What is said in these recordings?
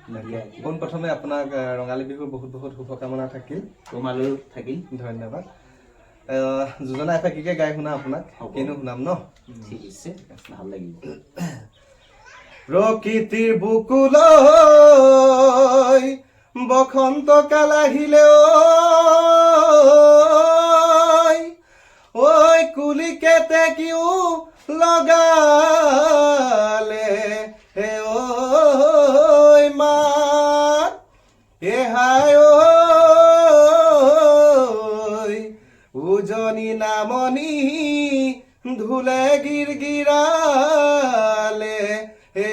পোনপ্ৰথমে আপোনাক ৰঙালী বিহুৰ বহুত বহুত শুভকামনা থাকিল। তোমালৈ থাকিল ধন্যবাদ। যোজনা এফাকিকে গাই শুনা আপোনাক, কিনো শুনাম ন? ঠিক আছে, ভাল লাগিব। প্ৰকৃতিৰ বুকুলৈ বসন্ত কাল আহিলে ঐ কুলিকে তেকিও লগালে হে ঐ মাত এহাই ঐ উজনি নামনি ধুলে গিৰগিৰালে হে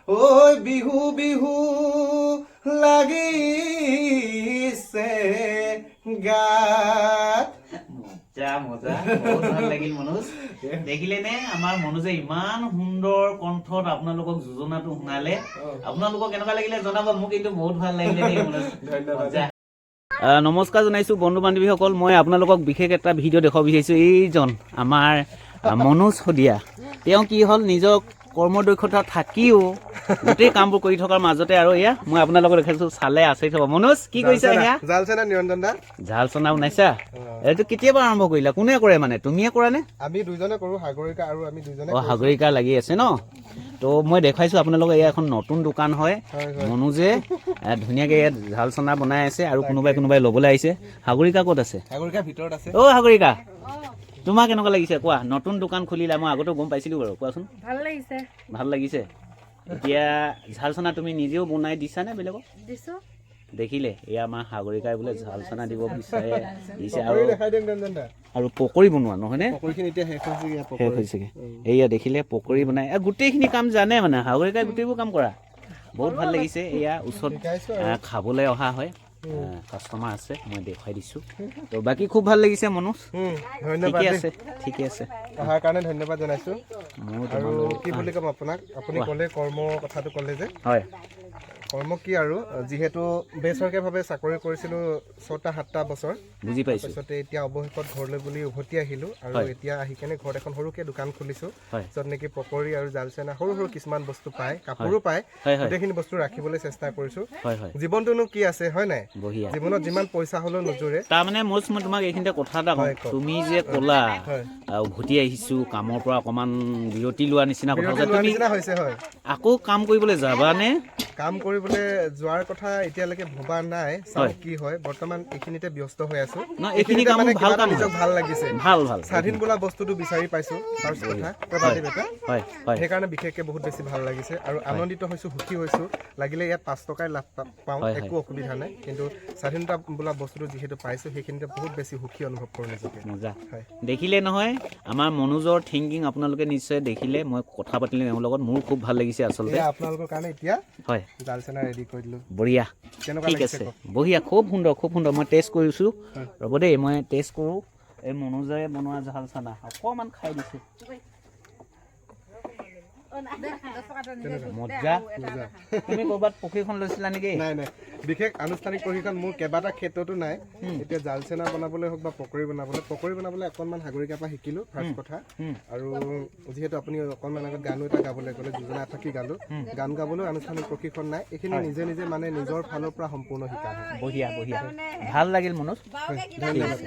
ঐ বিহু বিহু লাগিছে গাত। মজা মজা, বহুত ভাল লাগিল মনোজ। দেখিলে নে আমাৰ মনোজে ইমান সুন্দৰ কণ্ঠত আপোনালোকক যোজনাটো শুনালে। আপোনালোকক কেনেকুৱা লাগিলে জনাব, মোক কিন্তু বহুত ভাল লাগিলে দেই মনোজ। মজা। নমস্কাৰ জনাইছোঁ বন্ধু বান্ধৱীসকল। মই আপোনালোকক বিশেষ এটা ভিডিঅ' দেখুৱাব বিচাৰিছোঁ। এইজন আমাৰ মনোজ শদিয়া, তেওঁ কি হ'ল নিজৰ কৰ্মদক্ষতা থাকিও গোটেই কামবোৰ কৰি থকাৰ মাজতে আৰু এয়া মই আপোনালোকক দেখাইছোঁ, চালে আচৰিত হ'ব। মনোজ কি কৰিছা? এয়া জাল চেনা নিৰঞ্জন দা, ঝাল চনা বনাইছা? এইটো কেতিয়াবা আৰম্ভ কৰিলা? কোনে কৰে মানে, তুমিয়ে কৰা নে? আমি দুইজনে কৰোঁ, সাগৰিকা আৰু আমি দুইজনে। সাগৰিকা লাগি আছে ন? তো মই দেখাইছোঁ আপোনালোকক, এয়া এখন নতুন দোকান হয়। মনোজে ধুনীয়াকৈ ইয়াত ঝাল চনা বনাই আছে আৰু কোনোবাই ল'বলৈ আহিছে। সাগৰিকা ক'ত আছে? সাগৰিকা ভিতৰত আছে। অ' সাগৰিকা, তোমাৰ কেনেকুৱা লাগিছে কোৱা? নতুন দোকান খুলিলা, মই আগতেও গম পাইছিলোঁ বাৰু, কোৱাচোন। ভাল লাগিছে। ভাল লাগিছে। এতিয়া ঝাল চনা তুমি নিজেও বনাই দিছানে বেলেগক? দিছো। দেখিলে এয়া আমাৰ সাগৰিকাই বোলে ঝাল চনা দিব বিচাৰে দিছে, আৰু আৰু পকৰি বনোৱা নহয়নে? পকৰিখিনি এতিয়া শেষ হৈছেগে। এয়া দেখিলে পকৰি বনাই, গোটেইখিনি কাম জানে মানে সাগৰিকাই, গোটেইবোৰ কাম কৰা। বহুত ভাল লাগিছে। এয়া ওচৰত খাবলৈ অহা হয়, কাষ্টমাৰ আছে, মই দেখুৱাই দিছোঁ। তো বাকী খুব ভাল লাগিছে মনোজ। ধন্যবাদ, ঠিকে আছে। অহাৰ কাৰণে ধন্যবাদ জনাইছোঁ। মোৰ আৰু কি বুলি ক'ম আপোনাক, আপুনি ক'লে কৰ্ম কথাটো ক'লে যে, হয়, কৰ্ম কি আৰু, যিহেতু বেচৰকাৰীভাৱে চাকৰি কৰিছিলোঁ 6-7 বছৰ, বুজি পাইছোঁ। তাৰপিছতে এতিয়া অৱশেষত ঘৰলৈ বুলি উভতি আহিলোঁ আৰু এতিয়া আহি কেনে ঘৰত এখন সৰুকৈ দোকান খুলিছোঁ, য'ত নেকি পকৰি আৰু জাল চেনা সৰু সৰু কিছুমান বস্তু পায়, কাপোৰো পায়, গোটেইখিনি বস্তু ৰাখিবলৈ চেষ্টা কৰিছোঁ। জীৱনটোনো কি আছে হয় নাই, জীৱনত যিমান পইচা হ'লেও নোজোৰে। তাৰমানে মই তোমাক এইখিনিতে কথা এটা কওঁ, তুমি যে ক'লা উভতি আহিছোঁ কামৰ পৰা অকণমান বিৰতি লোৱা নিচিনা কথা, তুমি আকৌ কাম কৰিবলৈ যাবানে? কাম কৰিবলৈ যোৱাৰ কথা এতিয়ালৈকে ভবা নাই, চাওঁ কি হয়। বৰ্তমান এইখিনিতে ব্যস্ত হৈ আছো। এইখিনি কাম ভাল কাম, নিজক ভাল লাগিছে, ভাল স্বাধীন বোলা বস্তুটো বিচাৰি পাইছো, ফাৰ্ষ্ট কথা প্ৰভাতী বেটা, সেইকাৰণে বিশেষকৈ বহুত বেছি ভাল লাগিছে আৰু আনন্দিত হৈছোঁ, সুখী হৈছোঁ। লাগিলে ইয়াত 5 টকাই লাভ পাওঁ, একো অসুবিধা নাই, কিন্তু স্বাধীনতা বোলা বস্তুটো যিহেতু পাইছোঁ, সেইখিনিতে বহুত বেছি সুখী অনুভৱ কৰোঁ নিজকে। মজা। দেখিলে নহয় আমাৰ মনোজৰ থিংকিং আপোনালোকে নিশ্চয় দেখিলে, মই কথা পাতিলোঁ তেওঁৰ লগত, মোৰ খুব ভাল লাগিছে আচলতে। আপোনালোকৰ কাৰণে এতিয়া হয় জাল চেনা ৰেডি কৰি দিলোঁ। বঢ়িয়া, ঠিক আছে, বঢ়িয়া, খুব সুন্দৰ খুব সুন্দৰ। মই টেষ্ট কৰিছোঁ, ৰ'ব দেই, মই টেষ্ট কৰোঁ। এই মনোজে বনোৱা ঝাল চানা অকণমান খাই দিছোঁ। মজা। তুমি ক'ৰবাত প্ৰশিক্ষণ লৈছিলা নেকি? নাই নাই, বিশেষ আনুষ্ঠানিক প্ৰশিক্ষণ মোৰ কেইবাটা ক্ষেত্ৰতো নাই। এতিয়া জাল চেনা বনাবলৈ হওক বা পকৰি বনাবলৈ অকণমান সাগৰিকাৰ পৰা শিকিলোঁ, ফাৰ্ষ্ট কথা। আৰু যিহেতু আপুনি অকণমান আগত গানো এটা গাবলৈ ক'লে, যোজনা এফাকি গালোঁ, গান গাবলৈ আনুষ্ঠানিক প্ৰশিক্ষণ নাই, এইখিনি নিজে নিজে মানে নিজৰ ফালৰ পৰা সম্পূৰ্ণ শিকা হয়। বঢ়িয়া বঢ়িয়া, ভাল লাগিল মনোজ, ঠিক আছে।